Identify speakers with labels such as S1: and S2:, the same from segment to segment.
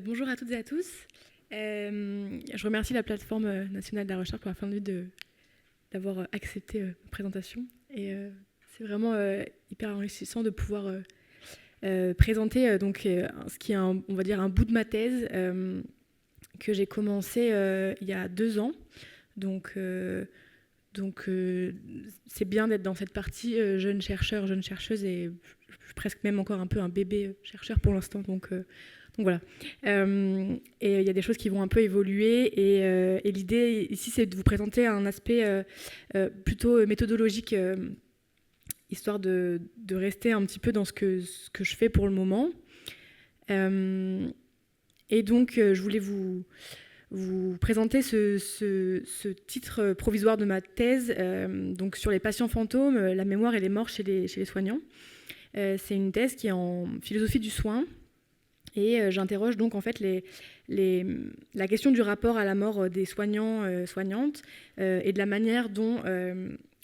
S1: Bonjour à toutes et à tous. Je remercie la plateforme nationale de la recherche pour la fin de vie d'avoir accepté ma présentation. Et c'est vraiment hyper enrichissant de pouvoir présenter ce qui est on va dire un bout de ma thèse que j'ai commencé il y a 2 ans. Donc c'est bien d'être dans cette partie jeune chercheur, jeune chercheuse, et je suis presque même encore un peu un bébé chercheur pour l'instant. Donc voilà. Et il y a des choses qui vont un peu évoluer. Et l'idée ici, c'est de vous présenter un aspect plutôt méthodologique, histoire de rester un petit peu dans ce que je fais pour le moment. Et donc, je voulais vous présenter ce titre provisoire de ma thèse donc sur les patients fantômes, la mémoire et les morts chez les soignants. C'est une thèse qui est en philosophie du soin. Et j'interroge donc en fait la question du rapport à la mort des soignants, soignantes, et de la manière dont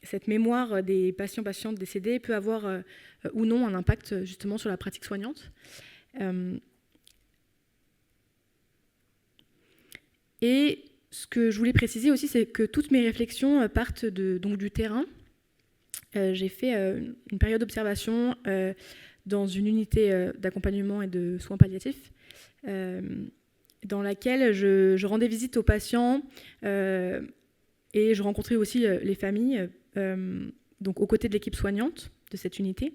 S1: cette mémoire des patients-patientes décédés peut avoir ou non un impact justement sur la pratique soignante. Et ce que je voulais préciser aussi, c'est que toutes mes réflexions partent donc du terrain. J'ai fait une période d'observation dans une unité d'accompagnement et de soins palliatifs, dans laquelle je rendais visite aux patients et je rencontrais aussi les familles, donc aux côtés de l'équipe soignante de cette unité.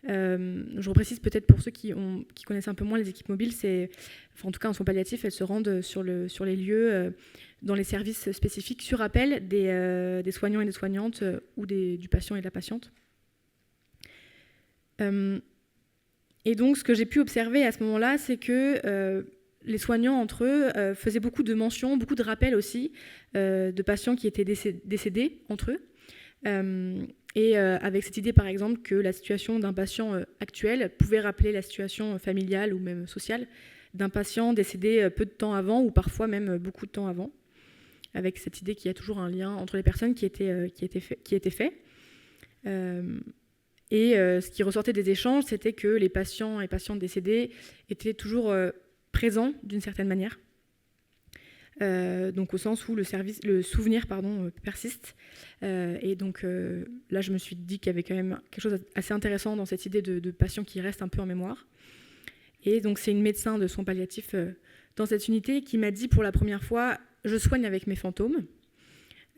S1: Je reprécise peut-être pour ceux qui connaissent un peu moins les équipes mobiles, en tout cas en soins palliatifs, elles se rendent sur les lieux, dans les services spécifiques, sur appel des soignants et des soignantes ou du patient et de la patiente. Et donc, ce que j'ai pu observer à ce moment-là, c'est que les soignants entre eux faisaient beaucoup de mentions, beaucoup de rappels aussi de patients qui étaient décédés entre eux. Et avec cette idée, par exemple, que la situation d'un patient actuel pouvait rappeler la situation familiale ou même sociale d'un patient décédé peu de temps avant ou parfois même beaucoup de temps avant, avec cette idée qu'il y a toujours un lien entre les personnes qui était fait. Et ce qui ressortait des échanges, c'était que les patients et patientes décédés étaient toujours présents d'une certaine manière. Donc au sens où le souvenir persiste. Et donc là, je me suis dit qu'il y avait quand même quelque chose d'assez intéressant dans cette idée de patients qui restent un peu en mémoire. Et donc c'est une médecin de soins palliatifs dans cette unité qui m'a dit pour la première fois « je soigne avec mes fantômes ».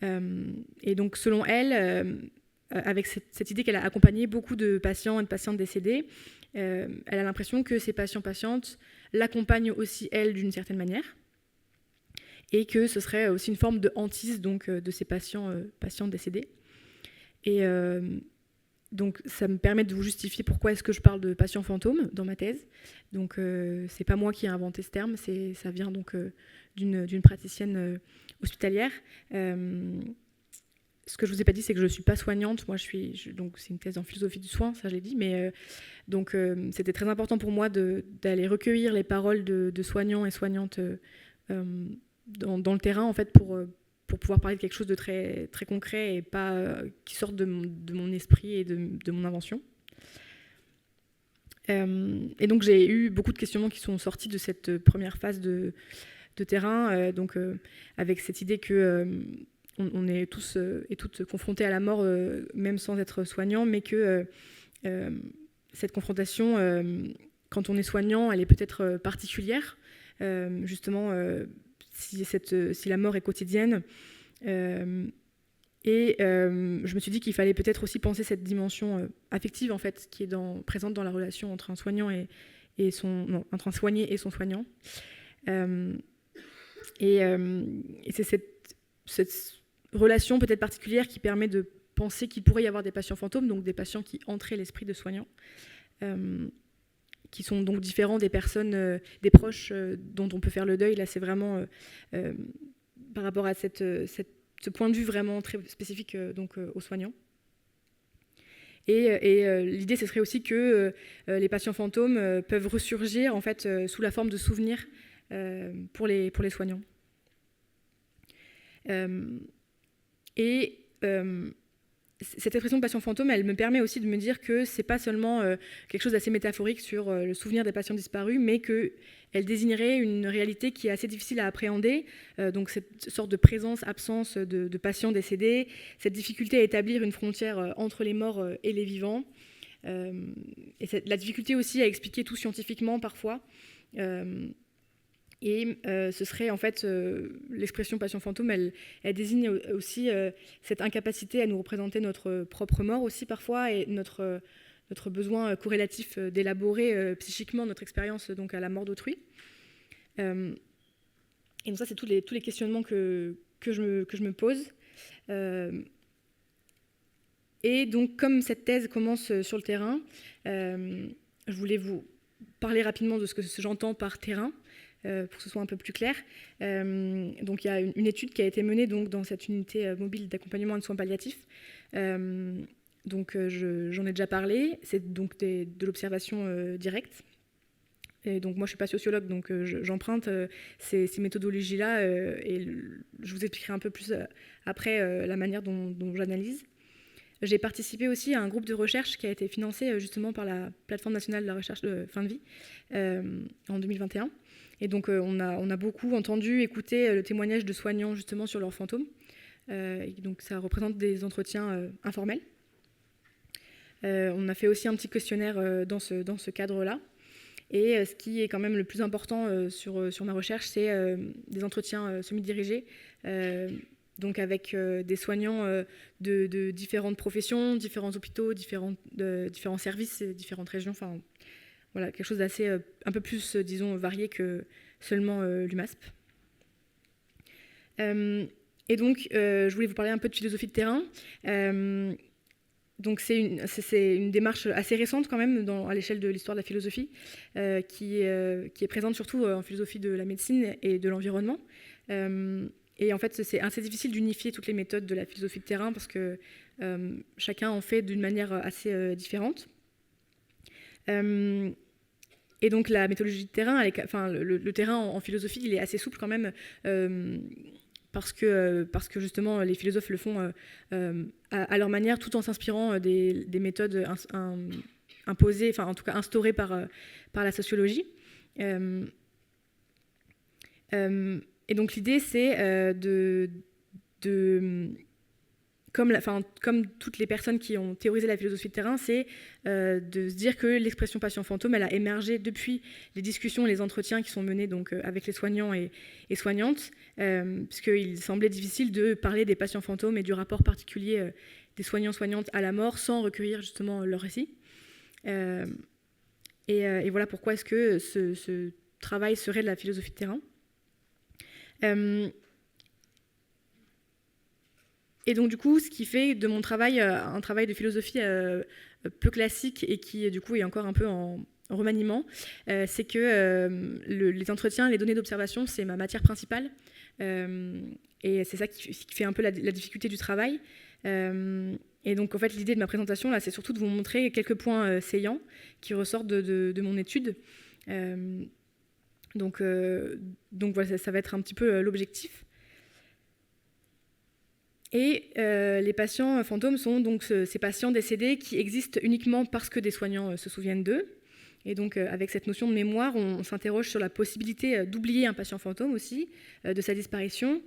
S1: Et donc selon elle, avec cette idée qu'elle a accompagné beaucoup de patients et de patientes décédés, elle a l'impression que ces patients-patientes l'accompagnent aussi, elle, d'une certaine manière, et que ce serait aussi une forme de hantise donc, de ces patients décédés. Et donc ça me permet de vous justifier pourquoi est-ce que je parle de patients fantômes dans ma thèse. Donc c'est pas moi qui ai inventé ce terme, ça vient donc d'une praticienne hospitalière. Ce que je vous ai pas dit, c'est que je suis pas soignante. Moi, donc c'est une thèse en philosophie du soin, ça je l'ai dit. Mais donc c'était très important pour moi d'aller recueillir les paroles de soignants et soignantes dans le terrain, en fait, pour pouvoir parler de quelque chose de très, très concret et pas qui sorte de mon esprit et de mon invention. Et donc j'ai eu beaucoup de questionnements qui sont sortis de cette première phase de terrain, avec cette idée que on est tous et toutes confrontés à la mort, même sans être soignant, mais que cette confrontation, quand on est soignant, elle est peut-être particulière, justement, si la mort est quotidienne. Et je me suis dit qu'il fallait peut-être aussi penser cette dimension affective, en fait, qui est présente dans la relation entre un soignant entre un soigné et son soignant. Et c'est cette relation peut-être particulière qui permet de penser qu'il pourrait y avoir des patients fantômes, donc des patients qui entraient l'esprit de soignant, qui sont donc différents des personnes, des proches dont on peut faire le deuil. Là, c'est vraiment par rapport à ce point de vue vraiment très spécifique aux soignants. Et l'idée, ce serait aussi que les patients fantômes peuvent ressurgir en fait, sous la forme de souvenirs pour les soignants. Et cette expression patient fantôme, elle me permet aussi de me dire que c'est pas seulement quelque chose d'assez métaphorique sur le souvenir des patients disparus, mais qu'elle désignerait une réalité qui est assez difficile à appréhender, donc cette sorte de présence-absence de patients décédés, cette difficulté à établir une frontière entre les morts et les vivants, et la difficulté aussi à expliquer tout scientifiquement parfois. Et ce serait en fait l'expression patient fantôme, elle désigne aussi cette incapacité à nous représenter notre propre mort aussi parfois, et notre besoin corrélatif d'élaborer psychiquement notre expérience donc à la mort d'autrui. Et donc ça, c'est tous les questionnements que je me pose. Et donc comme cette thèse commence sur le terrain, je voulais vous parler rapidement de ce que j'entends par terrain, pour que ce soit un peu plus clair. Donc il y a une étude qui a été menée donc, dans cette unité mobile d'accompagnement et de soins palliatifs. Donc j'en ai déjà parlé, c'est donc de l'observation directe. Et donc moi je ne suis pas sociologue, donc j'emprunte ces méthodologies-là et je vous expliquerai un peu plus après la manière dont j'analyse. J'ai participé aussi à un groupe de recherche qui a été financé justement par la plateforme nationale de la recherche de fin de vie en 2021. Et donc on a beaucoup entendu, écouté le témoignage de soignants justement sur leurs fantômes. Et donc ça représente des entretiens informels. On a fait aussi un petit questionnaire dans ce cadre-là. Et ce qui est quand même le plus important sur ma recherche, c'est des entretiens semi-dirigés, donc avec des soignants de différentes professions, différents hôpitaux, différents services, différentes régions, enfin voilà, quelque chose d'assez un peu plus, disons, varié que seulement l'UMASP. Et donc, je voulais vous parler un peu de philosophie de terrain. Donc c'est une démarche assez récente quand même à l'échelle de l'histoire de la philosophie, qui est présente surtout en philosophie de la médecine et de l'environnement. Et en fait, c'est assez difficile d'unifier toutes les méthodes de la philosophie de terrain parce que chacun en fait d'une manière assez différente. Et donc la méthodologie de terrain, le terrain en philosophie, il est assez souple quand même, parce que justement les philosophes le font à leur manière, tout en s'inspirant des méthodes imposées, enfin en tout cas instaurées par la sociologie. Et donc l'idée, c'est comme toutes les personnes qui ont théorisé la philosophie de terrain, c'est de se dire que l'expression patient fantôme, elle a émergé depuis les discussions et les entretiens qui sont menés donc, avec les soignants et soignantes, puisqu'il semblait difficile de parler des patients fantômes et du rapport particulier des soignants-soignantes à la mort sans recueillir justement leur récit. Et voilà pourquoi est-ce que ce travail serait de la philosophie de terrain. Et donc du coup, ce qui fait de mon travail un travail de philosophie peu classique et qui du coup est encore un peu en remaniement, c'est que les entretiens, les données d'observation, c'est ma matière principale, et c'est ça qui fait un peu la difficulté du travail. Et donc en fait, l'idée de ma présentation là, c'est surtout de vous montrer quelques points saillants qui ressortent de mon étude. Donc voilà, ça va être un petit peu l'objectif. Et les patients fantômes sont donc ces patients décédés qui existent uniquement parce que des soignants se souviennent d'eux. Et donc avec cette notion de mémoire, on s'interroge sur la possibilité d'oublier un patient fantôme aussi, de sa disparition.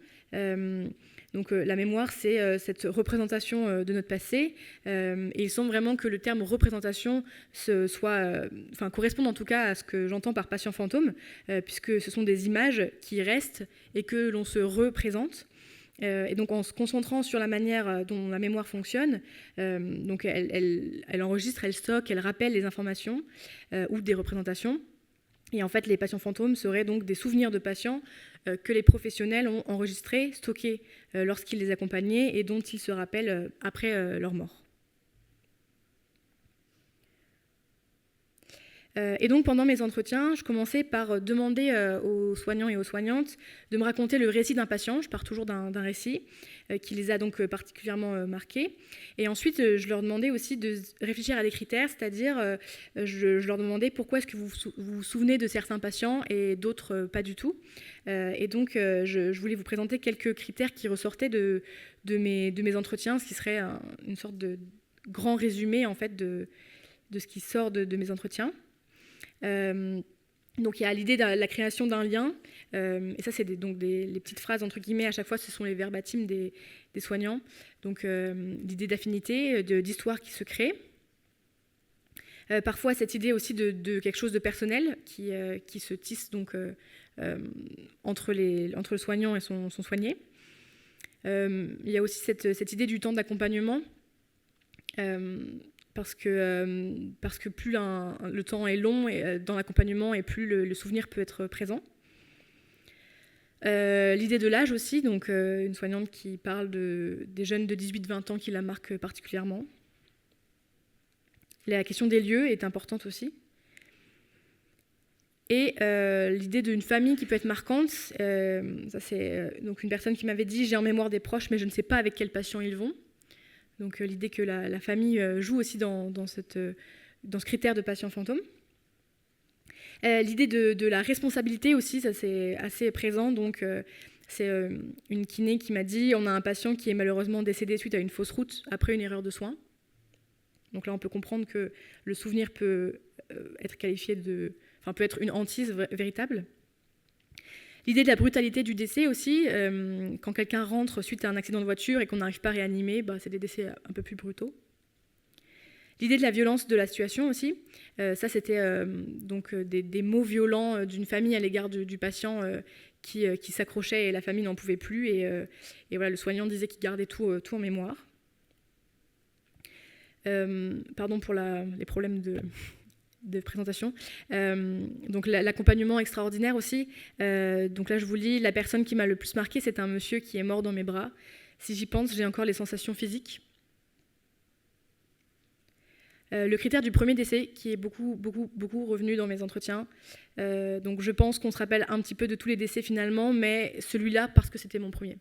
S1: Donc la mémoire, c'est cette représentation de notre passé. Et il semble vraiment que le terme représentation corresponde en tout cas à ce que j'entends par patient fantôme, puisque ce sont des images qui restent et que l'on se représente. Et donc en se concentrant sur la manière dont la mémoire fonctionne, donc elle enregistre, elle stocke, elle rappelle les informations ou des représentations. Et en fait, les patients fantômes seraient donc des souvenirs de patients que les professionnels ont enregistrés, stockés lorsqu'ils les accompagnaient et dont ils se rappellent après leur mort. Et donc pendant mes entretiens, je commençais par demander aux soignants et aux soignantes de me raconter le récit d'un patient. Je pars toujours d'un récit qui les a donc particulièrement marqués. Et ensuite, je leur demandais aussi de réfléchir à des critères, c'est-à-dire je leur demandais pourquoi est-ce que vous vous souvenez de certains patients et d'autres pas du tout. Et donc je voulais vous présenter quelques critères qui ressortaient de mes entretiens, ce qui serait une sorte de grand résumé en fait de ce qui sort de mes entretiens. Donc il y a l'idée de la création d'un lien, et ça c'est les petites phrases entre guillemets, à chaque fois ce sont les verbatims des soignants, donc l'idée d'affinité, d'histoire qui se crée. Parfois cette idée aussi de quelque chose de personnel qui se tisse donc entre le soignant et son soigné. Il y a aussi cette idée du temps d'accompagnement, parce que plus le temps est long dans l'accompagnement et plus le souvenir peut être présent. L'idée de l'âge aussi, donc une soignante qui parle des jeunes de 18-20 ans qui la marquent particulièrement. La question des lieux est importante aussi. Et l'idée d'une famille qui peut être marquante, ça c'est donc une personne qui m'avait dit « j'ai en mémoire des proches, mais je ne sais pas avec quels patients ils vont ». Donc l'idée que la famille joue aussi dans ce critère de patient fantôme. L'idée de la responsabilité aussi, ça c'est assez présent. Donc c'est une kiné qui m'a dit on a un patient qui est malheureusement décédé suite à une fausse route après une erreur de soins. Donc là on peut comprendre que le souvenir peut être qualifié peut être une hantise véritable. L'idée de la brutalité du décès aussi, quand quelqu'un rentre suite à un accident de voiture et qu'on n'arrive pas à réanimer, c'est des décès un peu plus brutaux. L'idée de la violence de la situation aussi, ça c'était des mots violents d'une famille à l'égard du patient qui s'accrochait et la famille n'en pouvait plus et voilà, le soignant disait qu'il gardait tout en mémoire. Pardon pour les problèmes de présentation. Donc l'accompagnement extraordinaire aussi. Donc là, je vous lis, la personne qui m'a le plus marqué, c'est un monsieur qui est mort dans mes bras. Si j'y pense, j'ai encore les sensations physiques. Le critère du premier décès, qui est beaucoup revenu dans mes entretiens. Donc je pense qu'on se rappelle un petit peu de tous les décès finalement, mais celui-là parce que c'était mon premier.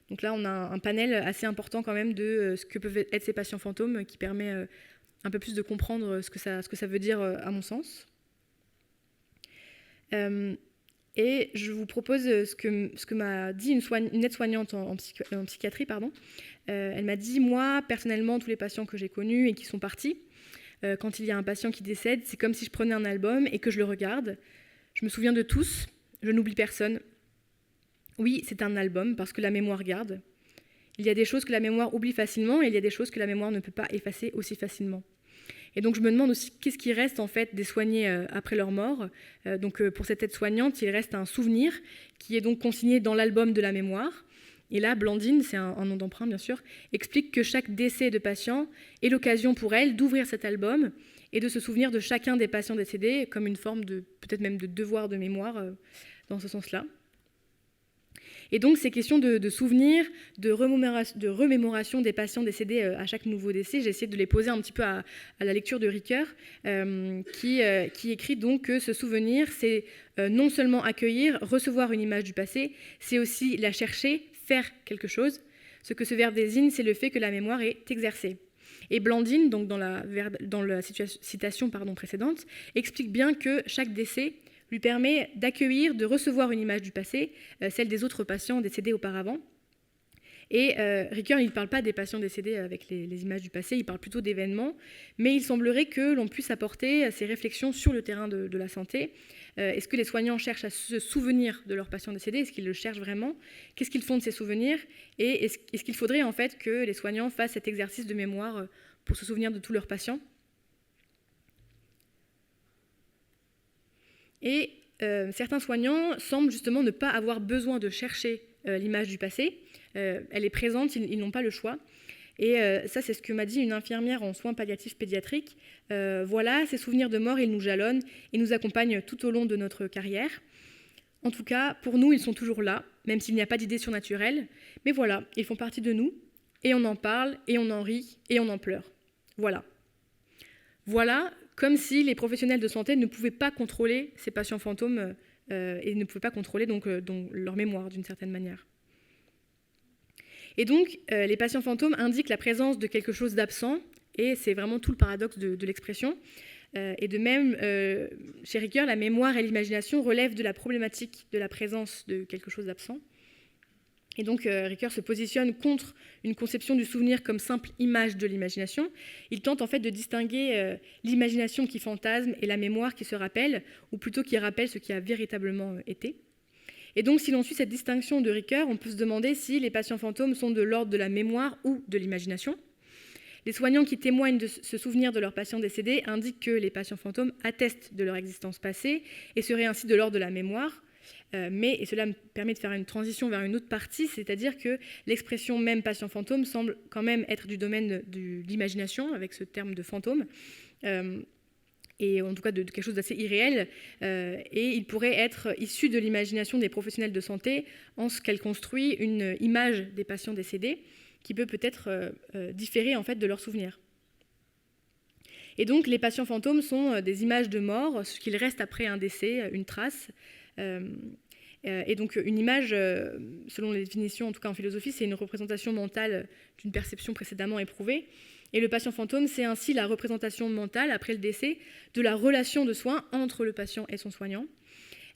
S1: Donc là, on a un panel assez important quand même de ce que peuvent être ces patients fantômes qui permet un peu plus de comprendre ce que ça veut dire à mon sens. Et je vous propose ce que m'a dit une aide-soignante en psychiatrie. Elle m'a dit, moi, personnellement, tous les patients que j'ai connus et qui sont partis, quand il y a un patient qui décède, c'est comme si je prenais un album et que je le regarde. Je me souviens de tous, je n'oublie personne. Oui, c'est un album parce que la mémoire garde. Il y a des choses que la mémoire oublie facilement et il y a des choses que la mémoire ne peut pas effacer aussi facilement. Et donc je me demande aussi qu'est-ce qui reste en fait des soignés après leur mort. Donc pour cette aide-soignante, il reste un souvenir qui est donc consigné dans l'album de la mémoire. Et là, Blandine, c'est un nom d'emprunt bien sûr, explique que chaque décès de patient est l'occasion pour elle d'ouvrir cet album et de se souvenir de chacun des patients décédés comme une forme de peut-être même de devoir de mémoire dans ce sens-là. Et donc ces questions de souvenirs, de remémoration des patients décédés à chaque nouveau décès, j'ai essayé de les poser un petit peu à la lecture de Ricoeur, qui écrit donc que ce souvenir, c'est non seulement accueillir, recevoir une image du passé, c'est aussi la chercher, faire quelque chose. Ce que ce verbe désigne, c'est le fait que la mémoire est exercée. Et Blandine, donc dans la citation précédente, explique bien que chaque décès lui permet d'accueillir, de recevoir une image du passé, celle des autres patients décédés auparavant. Et Ricoeur, il ne parle pas des patients décédés avec les images du passé, il parle plutôt d'événements, mais il semblerait que l'on puisse apporter ces réflexions sur le terrain de la santé. Est-ce que les soignants cherchent à se souvenir de leurs patients décédés? Est-ce qu'ils le cherchent vraiment? Qu'est-ce qu'ils font de ces souvenirs? Et est-ce qu'il faudrait en fait que les soignants fassent cet exercice de mémoire pour se souvenir de tous leurs patients? Et certains soignants semblent justement ne pas avoir besoin de chercher l'image du passé. Elle est présente, ils n'ont pas le choix. Et ça, c'est ce que m'a dit une infirmière en soins palliatifs pédiatriques. Voilà, ces souvenirs de mort, ils nous jalonnent et nous accompagnent tout au long de notre carrière. En tout cas, pour nous, ils sont toujours là, même s'il n'y a pas d'idée surnaturelle. Mais voilà, ils font partie de nous, et on en parle, et on en rit, et on en pleure. Voilà. Voilà comme si les professionnels de santé ne pouvaient pas contrôler ces patients fantômes et ne pouvaient pas contrôler donc leur mémoire d'une certaine manière. Et donc, les patients fantômes indiquent la présence de quelque chose d'absent, et c'est vraiment tout le paradoxe de l'expression. Et de même, chez Ricoeur, la mémoire et l'imagination relèvent de la problématique de la présence de quelque chose d'absent. Et donc, Ricoeur se positionne contre une conception du souvenir comme simple image de l'imagination. Il tente en fait de distinguer l'imagination qui fantasme et la mémoire qui se rappelle, ou plutôt qui rappelle ce qui a véritablement été. Et donc, si l'on suit cette distinction de Ricoeur, on peut se demander si les patients fantômes sont de l'ordre de la mémoire ou de l'imagination. Les soignants qui témoignent de ce souvenir de leurs patients décédés indiquent que les patients fantômes attestent de leur existence passée et seraient ainsi de l'ordre de la mémoire. Et cela me permet de faire une transition vers une autre partie, c'est-à-dire que l'expression même patient fantôme semble quand même être du domaine de l'imagination, avec ce terme de fantôme, et en tout cas de quelque chose d'assez irréel, et il pourrait être issu de l'imagination des professionnels de santé en ce qu'elle construit une image des patients décédés qui peut-être différer en fait de leurs souvenirs. Et donc les patients fantômes sont des images de mort, ce qu'il reste après un décès, une trace. Et donc une image, selon les définitions, en tout cas en philosophie, c'est une représentation mentale d'une perception précédemment éprouvée. Et le patient fantôme, c'est ainsi la représentation mentale, après le décès, de la relation de soins entre le patient et son soignant.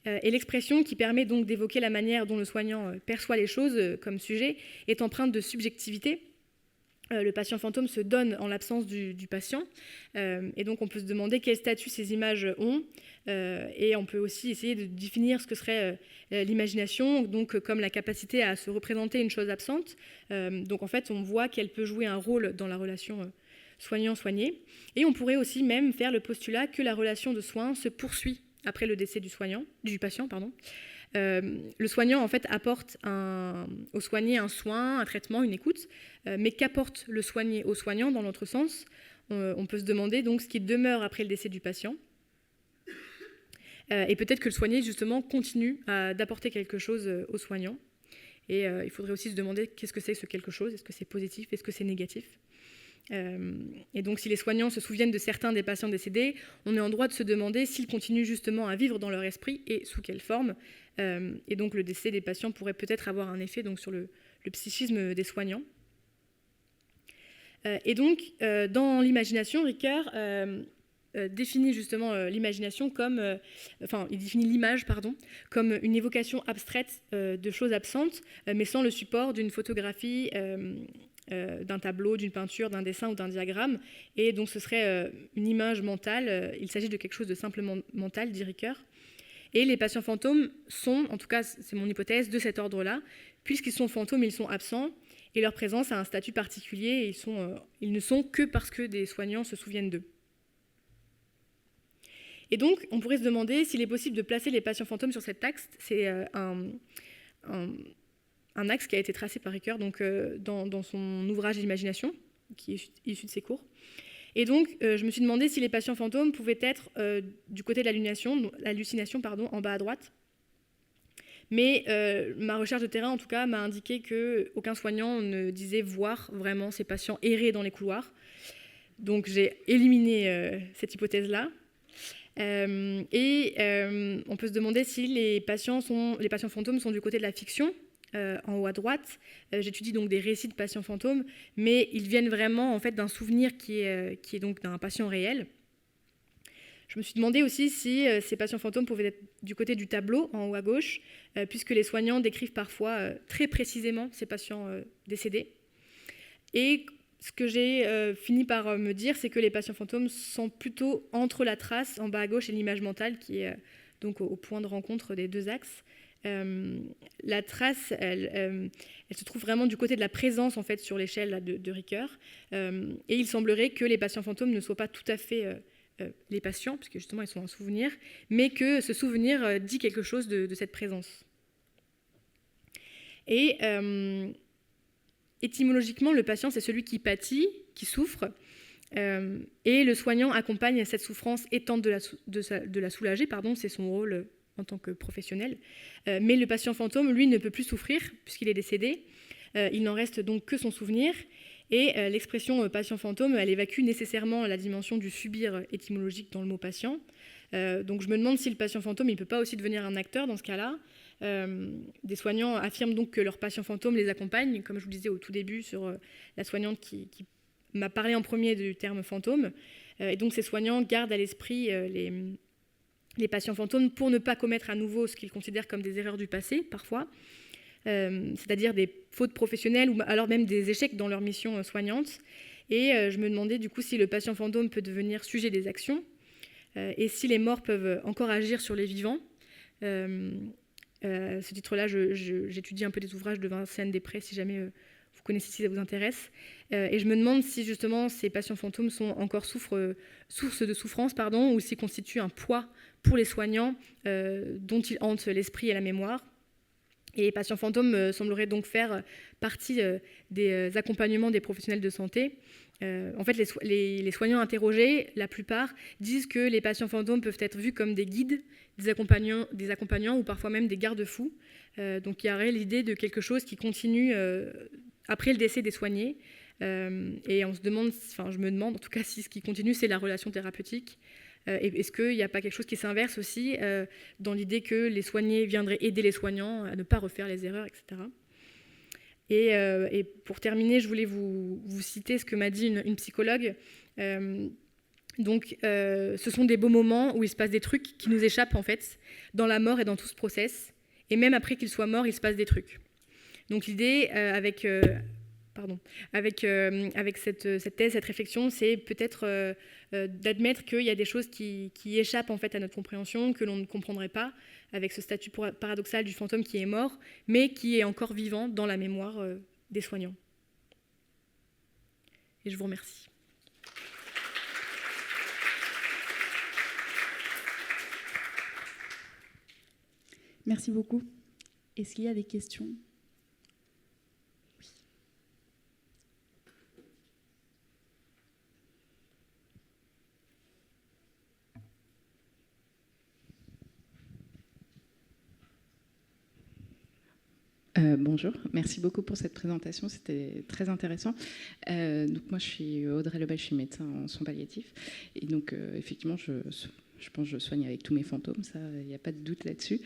S1: Et l'expression qui permet donc d'évoquer la manière dont le soignant perçoit les choses comme sujet est empreinte de subjectivité. Le patient fantôme se donne en l'absence du patient. Et donc on peut se demander quel statut ces images ont. Et on peut aussi essayer de définir ce que serait l'imagination, donc comme la capacité à se représenter une chose absente. Donc en fait, on voit qu'elle peut jouer un rôle dans la relation soignant-soigné. Et on pourrait aussi même faire le postulat que la relation de soins se poursuit après le décès du patient. Le soignant en fait apporte au soigné un soin, un traitement, une écoute, mais qu'apporte le soigné au soignant dans l'autre sens? On peut se demander donc ce qui demeure après le décès du patient. Et peut-être que le soigné justement continue d'apporter quelque chose au soignant. Et il faudrait aussi se demander qu'est-ce que c'est ce quelque chose? Est-ce que c'est positif? Est-ce que c'est négatif? Et donc si les soignants se souviennent de certains des patients décédés, on est en droit de se demander s'ils continuent justement à vivre dans leur esprit et sous quelle forme. Et donc le décès des patients pourrait peut-être avoir un effet donc, sur le psychisme des soignants. Et donc dans l'imagination, Ricoeur définit justement l'imagination comme, il définit l'image comme une évocation abstraite de choses absentes, mais sans le support d'une photographie, d'un tableau, d'une peinture, d'un dessin ou d'un diagramme. Et donc ce serait une image mentale. Il s'agit de quelque chose de simplement mental, dit Ricoeur. Et les patients fantômes sont, en tout cas c'est mon hypothèse, de cet ordre-là. Puisqu'ils sont fantômes, ils sont absents. Et leur présence a un statut particulier. Et ils ne sont que parce que des soignants se souviennent d'eux. Et donc, on pourrait se demander s'il est possible de placer les patients fantômes sur cet axe. C'est un axe qui a été tracé par Ricoeur donc, dans son ouvrage L'imagination, qui est issu de ses cours. Et donc, je me suis demandé si les patients fantômes pouvaient être du côté de l'hallucination, en bas à droite. Mais ma recherche de terrain, en tout cas, m'a indiqué qu'aucun soignant ne disait voir vraiment ces patients errer dans les couloirs. Donc, j'ai éliminé cette hypothèse-là. On peut se demander si les patients fantômes sont du côté de la fiction, en haut à droite. J'étudie donc des récits de patients fantômes, mais ils viennent vraiment en fait, d'un souvenir qui est donc d'un patient réel. Je me suis demandé aussi si ces patients fantômes pouvaient être du côté du tableau, en haut à gauche, puisque les soignants décrivent parfois très précisément ces patients décédés. Et ce que j'ai fini par me dire, c'est que les patients fantômes sont plutôt entre la trace en bas à gauche et l'image mentale qui est donc au point de rencontre des deux axes. La trace, elle se trouve vraiment du côté de la présence en fait, sur l'échelle de Ricoeur. Et il semblerait que les patients fantômes ne soient pas tout à fait les patients, puisque justement ils sont un souvenir, mais que ce souvenir dit quelque chose de cette présence. Et étymologiquement, le patient, c'est celui qui pâtit, qui souffre, et le soignant accompagne cette souffrance et tente de la soulager, c'est son rôle en tant que professionnel. Mais le patient fantôme, lui, ne peut plus souffrir, puisqu'il est décédé. Il n'en reste donc que son souvenir. Et l'expression patient fantôme, elle évacue nécessairement la dimension du subir étymologique dans le mot patient. Donc je me demande si le patient fantôme, il ne peut pas aussi devenir un acteur dans ce cas-là. Des soignants affirment donc que leur patient fantôme les accompagne, comme je vous disais au tout début sur la soignante qui m'a parlé en premier du terme fantôme. Et donc ces soignants gardent à l'esprit les patients fantômes pour ne pas commettre à nouveau ce qu'ils considèrent comme des erreurs du passé, parfois. C'est-à-dire des fautes professionnelles ou alors même des échecs dans leur mission soignante. Et je me demandais du coup si le patient fantôme peut devenir sujet des actions et si les morts peuvent encore agir sur les vivants. À ce titre-là, j'étudie un peu des ouvrages de Vincent Després, si jamais vous connaissez, si ça vous intéresse. Et je me demande si justement ces patients fantômes sont encore source de souffrance, ou s'ils constituent un poids pour les soignants dont ils hantent l'esprit et la mémoire. Et les patients fantômes sembleraient donc faire partie des accompagnements des professionnels de santé. En fait, les soignants interrogés, la plupart, disent que les patients fantômes peuvent être vus comme des guides, des accompagnants ou parfois même des garde-fous. Donc il y aurait l'idée de quelque chose qui continue après le décès des soignés. Et on se demande, je me demande en tout cas si ce qui continue, c'est la relation thérapeutique. Est-ce qu'il n'y a pas quelque chose qui s'inverse aussi dans l'idée que les soignés viendraient aider les soignants à ne pas refaire les erreurs, etc. Et pour terminer, je voulais vous citer ce que m'a dit une psychologue. Donc, ce sont des beaux moments où il se passe des trucs qui nous échappent, en fait, dans la mort et dans tout ce process. Et même après qu'il soit mort, il se passe des trucs. Donc, l'idée, avec cette thèse, cette réflexion, c'est peut-être d'admettre qu'il y a des choses qui échappent en fait à notre compréhension, que l'on ne comprendrait pas, avec ce statut paradoxal du fantôme qui est mort, mais qui est encore vivant dans la mémoire des soignants. Et je vous remercie.
S2: Merci beaucoup. Est-ce qu'il y a des questions ?
S3: Bonjour, merci beaucoup pour cette présentation, c'était très intéressant. Donc moi je suis Audrey Lebel, je suis médecin en soins palliatifs et donc effectivement je pense que je soigne avec tous mes fantômes, ça il n'y a pas de doute là-dessus.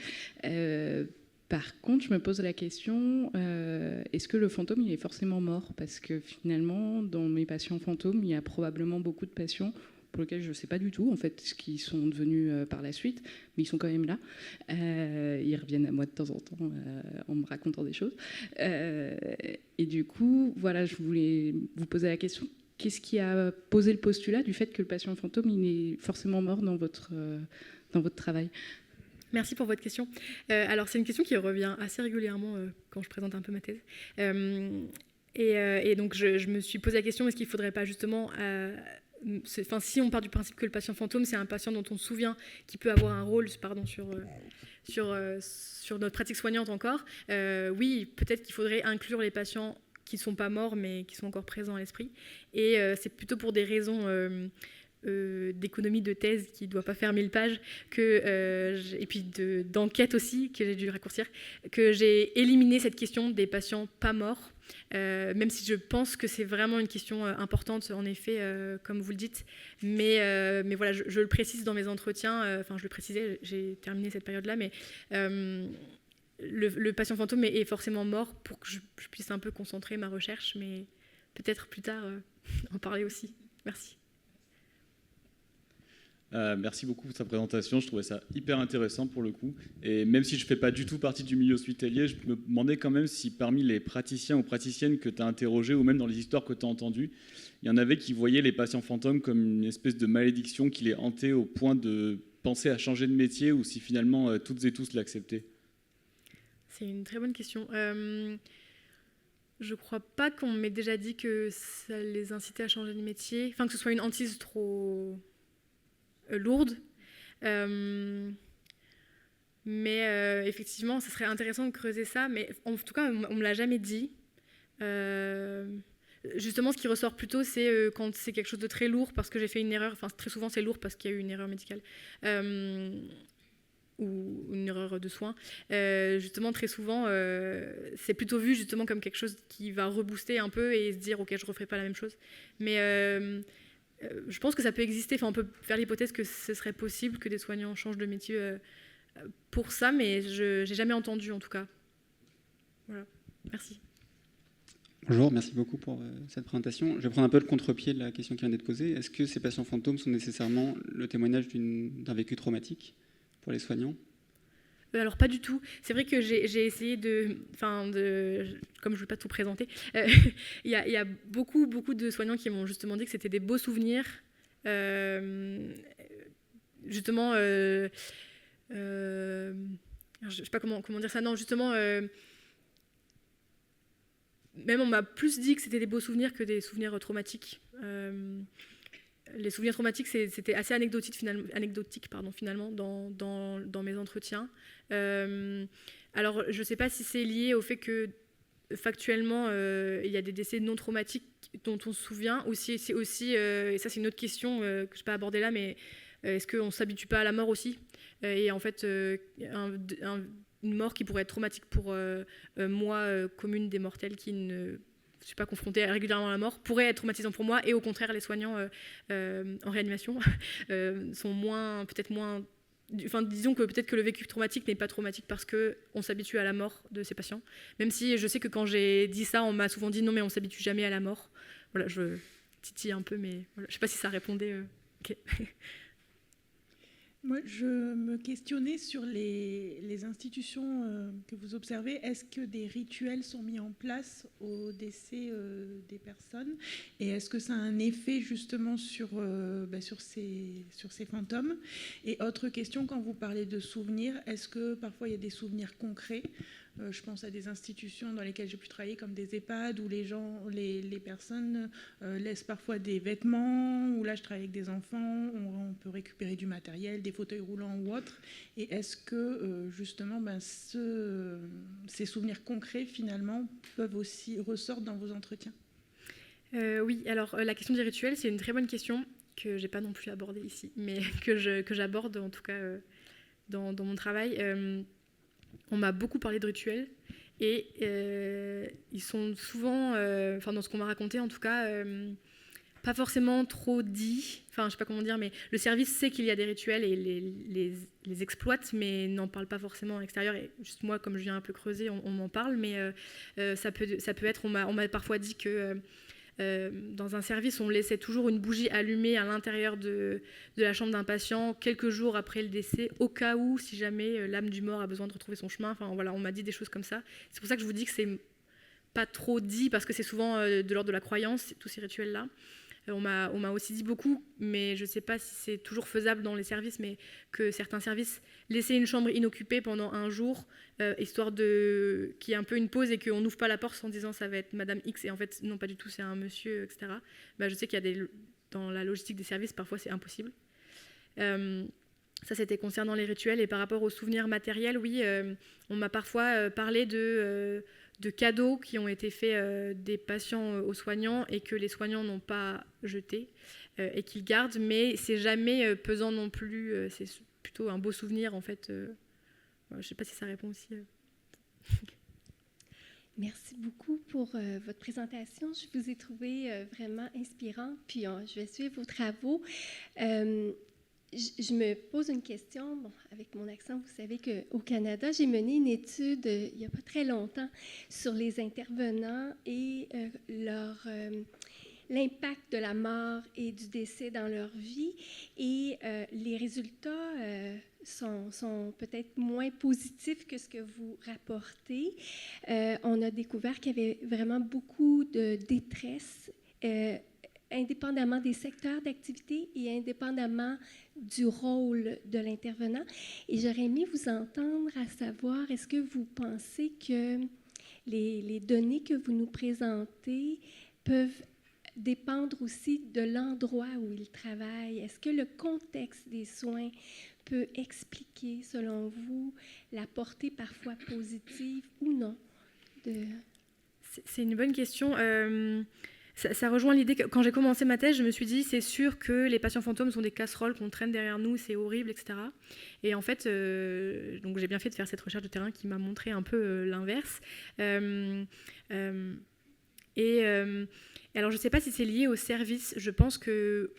S3: Par contre je me pose la question, est-ce que le fantôme il est forcément mort? Parce que finalement dans mes patients fantômes il y a probablement beaucoup de patients pour lesquels je ne sais pas du tout en fait ce qu'ils sont devenus par la suite, mais ils sont quand même là. Ils reviennent à moi de temps en temps en me racontant des choses. Et du coup, voilà, je voulais vous poser la question. Qu'est-ce qui a posé le postulat du fait que le patient fantôme il est forcément mort dans votre travail?
S1: Merci pour votre question. Alors, c'est une question qui revient assez régulièrement quand je présente un peu ma thèse. Et donc, je me suis posé la question, est-ce qu'il ne faudrait pas justement... si on part du principe que le patient fantôme, c'est un patient dont on se souvient qui peut avoir un rôle sur notre pratique soignante encore, oui, peut-être qu'il faudrait inclure les patients qui ne sont pas morts mais qui sont encore présents à l'esprit. Et c'est plutôt pour des raisons d'économie de thèse qui ne doit pas faire 1000 pages et puis d'enquête aussi, que j'ai dû raccourcir, que j'ai éliminé cette question des patients pas morts. Même si je pense que c'est vraiment une question importante, en effet, comme vous le dites. Mais voilà, je le précise dans mes entretiens. Je le précisais, j'ai terminé cette période-là, mais le patient fantôme est forcément mort pour que je puisse un peu concentrer ma recherche, mais peut-être plus tard en parler aussi. Merci.
S4: Merci beaucoup pour ta présentation, je trouvais ça hyper intéressant pour le coup. Et même si je ne fais pas du tout partie du milieu hospitalier, je me demandais quand même si parmi les praticiens ou praticiennes que tu as interrogés, ou même dans les histoires que tu as entendues, il y en avait qui voyaient les patients fantômes comme une espèce de malédiction qui les hantait au point de penser à changer de métier, ou si finalement toutes et tous l'acceptaient.
S1: C'est une très bonne question. Je ne crois pas qu'on m'ait déjà dit que ça les incitait à changer de métier, enfin que ce soit une hantise trop... lourde, mais effectivement ça serait intéressant de creuser ça, mais en tout cas on me l'a jamais dit. Justement ce qui ressort plutôt c'est quand c'est quelque chose de très lourd parce que j'ai fait une erreur, enfin très souvent c'est lourd parce qu'il y a eu une erreur médicale ou une erreur de soin. Justement, très souvent, c'est plutôt vu justement comme quelque chose qui va rebooster un peu et se dire ok, je ne referai pas la même chose. Mais je pense que ça peut exister. Enfin, on peut faire l'hypothèse que ce serait possible que des soignants changent de métier pour ça, mais je n'ai jamais entendu en tout cas. Voilà, merci.
S5: Bonjour, merci beaucoup pour cette présentation. Je vais prendre un peu le contre-pied de la question qui vient d'être posée. Est-ce que ces patients fantômes sont nécessairement le témoignage d'un vécu traumatique pour les soignants ?
S1: Alors pas du tout. C'est vrai que j'ai essayé comme je ne veux pas tout présenter, il y a beaucoup de soignants qui m'ont justement dit que c'était des beaux souvenirs. Justement, je ne sais pas comment dire ça. Non, justement, même on m'a plus dit que c'était des beaux souvenirs que des souvenirs traumatiques. Les souvenirs traumatiques, c'était assez anecdotique finalement dans mes entretiens. Alors, je ne sais pas si c'est lié au fait que factuellement, il y a des décès non traumatiques dont on se souvient, ou si c'est aussi, et ça c'est une autre question que je n'ai pas abordée là, mais est-ce qu'on ne s'habitue pas à la mort aussi ? Et en fait, une mort qui pourrait être traumatique pour moi, commune des mortels qui ne suis pas confrontée régulièrement à la mort, pourrait être traumatisant pour moi, et au contraire, les soignants en réanimation sont peut-être moins... Enfin, disons que peut-être que le vécu traumatique n'est pas traumatique parce qu'on s'habitue à la mort de ces patients. Même si je sais que quand j'ai dit ça, on m'a souvent dit non, mais on ne s'habitue jamais à la mort. Voilà, je titille un peu, mais voilà. Je ne sais pas si ça répondait. Ok.
S6: Moi, je me questionnais sur les institutions que vous observez. Est-ce que des rituels sont mis en place au décès des personnes ? Et est-ce que ça a un effet justement sur ces fantômes ? Et autre question, quand vous parlez de souvenirs, est-ce que parfois il y a des souvenirs concrets ? Je pense à des institutions dans lesquelles j'ai pu travailler, comme des EHPAD, où les personnes laissent parfois des vêtements, où là je travaille avec des enfants, on peut récupérer du matériel, des fauteuils roulants ou autre. Et est-ce que justement ces souvenirs concrets finalement peuvent aussi ressortir dans vos entretiens ?
S1: Oui, alors la question des rituels, c'est une très bonne question que je n'ai pas non plus abordée ici, mais que j'aborde en tout cas dans mon travail. On m'a beaucoup parlé de rituels et ils sont souvent, dans ce qu'on m'a raconté en tout cas, pas forcément trop dits. Enfin, je sais pas comment dire, mais le service sait qu'il y a des rituels et les exploite, mais n'en parle pas forcément à l'extérieur. Et juste moi, comme je viens un peu creuser, on m'en parle, mais ça peut être. On m'a parfois dit que dans un service, on laissait toujours une bougie allumée à l'intérieur de la chambre d'un patient quelques jours après le décès, au cas où, si jamais l'âme du mort a besoin de retrouver son chemin. Enfin, voilà, on m'a dit des choses comme ça. C'est pour ça que je vous dis que c'est pas trop dit, parce que c'est souvent de l'ordre de la croyance, tous ces rituels-là. On m'a aussi dit beaucoup, mais je ne sais pas si c'est toujours faisable dans les services, mais que certains services laissaient une chambre inoccupée pendant un jour, histoire qu'il y ait un peu une pause et qu'on n'ouvre pas la porte en disant ça va être Madame X, et en fait, non, pas du tout, c'est un monsieur, etc. Je sais qu'il y a dans la logistique des services, parfois c'est impossible. Ça, c'était concernant les rituels. Et par rapport aux souvenirs matériels, oui, on m'a parfois parlé de cadeaux qui ont été faits des patients aux soignants et que les soignants n'ont pas jetés et qu'ils gardent, mais c'est jamais pesant non plus, c'est plutôt un beau souvenir en fait. Je ne sais pas si ça répond aussi.
S7: Merci beaucoup pour votre présentation. Je vous ai trouvé vraiment inspirante, puis je vais suivre vos travaux. Je me pose une question, avec mon accent, vous savez qu'au Canada, j'ai mené une étude il n'y a pas très longtemps sur les intervenants et l'impact de la mort et du décès dans leur vie. Et les résultats sont peut-être moins positifs que ce que vous rapportez. On a découvert qu'il y avait vraiment beaucoup de détresse indépendamment des secteurs d'activité et indépendamment du rôle de l'intervenant. Et j'aurais aimé vous entendre à savoir, est-ce que vous pensez que les données que vous nous présentez peuvent dépendre aussi de l'endroit où ils travaillent? Est-ce que le contexte des soins peut expliquer, selon vous, la portée parfois positive ou non de...
S1: C'est une bonne question. Ça rejoint l'idée que quand j'ai commencé ma thèse, je me suis dit c'est sûr que les patients fantômes sont des casseroles qu'on traîne derrière nous, c'est horrible, etc. Et en fait, donc j'ai bien fait de faire cette recherche de terrain qui m'a montré un peu l'inverse. Et alors je ne sais pas si c'est lié au service, je pense que...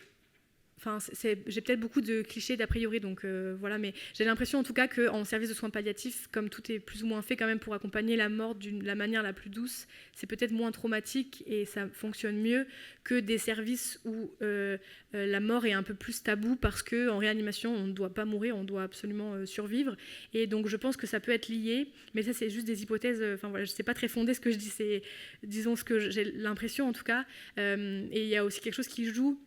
S1: Enfin, j'ai peut-être beaucoup de clichés d'a priori, donc voilà, mais j'ai l'impression en tout cas qu'en service de soins palliatifs, comme tout est plus ou moins fait quand même pour accompagner la mort de la manière la plus douce, c'est peut-être moins traumatique et ça fonctionne mieux que des services où la mort est un peu plus tabou parce qu'en réanimation, on ne doit pas mourir, on doit absolument survivre. Et donc je pense que ça peut être lié, mais ça c'est juste des hypothèses, enfin voilà, je ne sais pas très fondé ce que je dis, c'est disons ce que j'ai l'impression en tout cas. Et il y a aussi quelque chose qui joue,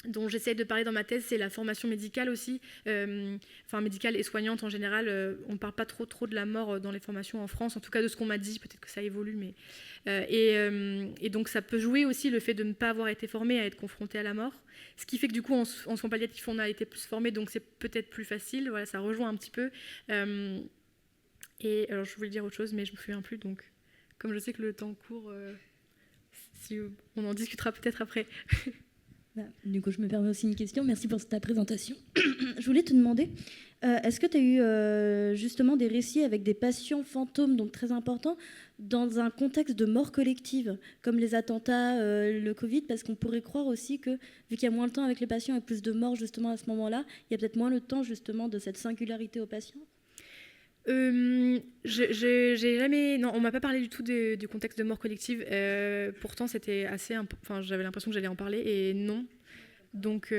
S1: dont j'essaie de parler dans ma thèse, c'est la formation médicale aussi, enfin médicale et soignante en général. On ne parle pas trop de la mort dans les formations en France, en tout cas de ce qu'on m'a dit, peut-être que ça évolue, mais et donc ça peut jouer aussi le fait de ne pas avoir été formé à être confronté à la mort, ce qui fait que du coup en soins palliatifs on a été plus formé, donc c'est peut-être plus facile. Voilà, ça rejoint un petit peu. Et alors je voulais dire autre chose, mais je me souviens plus, donc comme je sais que le temps court, si on en discutera peut-être après.
S8: Du coup, je me permets aussi une question. Merci pour ta présentation. Je voulais te demander, est-ce que tu as eu justement des récits avec des patients fantômes, donc très importants, dans un contexte de mort collective, comme les attentats, le Covid, parce qu'on pourrait croire aussi que, vu qu'il y a moins de temps avec les patients et plus de morts justement à ce moment-là, il y a peut-être moins le temps justement de cette singularité aux patients.
S1: J'ai jamais... Non, on m'a pas parlé du tout du contexte de mort collective. Pourtant, c'était assez... Enfin, j'avais l'impression que j'allais en parler et non. Donc,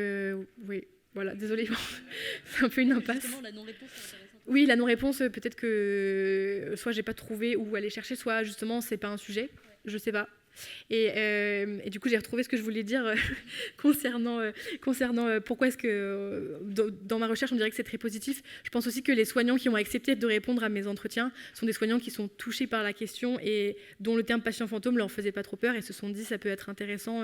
S1: oui, voilà, désolée. C'est un peu une impasse.
S8: Justement, la non-réponse est intéressante.
S1: Oui, la non-réponse, peut-être que soit j'ai pas trouvé où aller chercher, soit justement, c'est pas un sujet. Je sais pas. Et du coup, j'ai retrouvé ce que je voulais dire concernant pourquoi est-ce que dans ma recherche, on dirait que c'est très positif. Je pense aussi que les soignants qui ont accepté de répondre à mes entretiens sont des soignants qui sont touchés par la question et dont le terme patient fantôme leur faisait pas trop peur et se sont dit ça peut être intéressant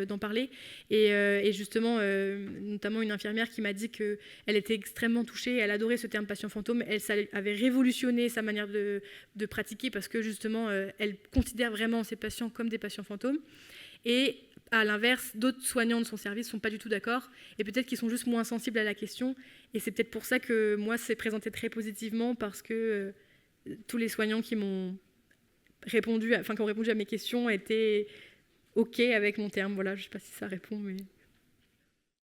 S1: d'en parler. Et justement, notamment une infirmière qui m'a dit qu'elle était extrêmement touchée, elle adorait ce terme patient fantôme, ça avait révolutionné sa manière de pratiquer parce que justement, elle considère vraiment ces patients comme des patients fantômes. Et à l'inverse, d'autres soignants de son service ne sont pas du tout d'accord et peut-être qu'ils sont juste moins sensibles à la question. Et c'est peut-être pour ça que moi, c'est présenté très positivement parce que tous les soignants qui m'ont répondu, qui ont répondu à mes questions étaient OK avec mon terme. Voilà, je ne sais pas si ça répond, mais...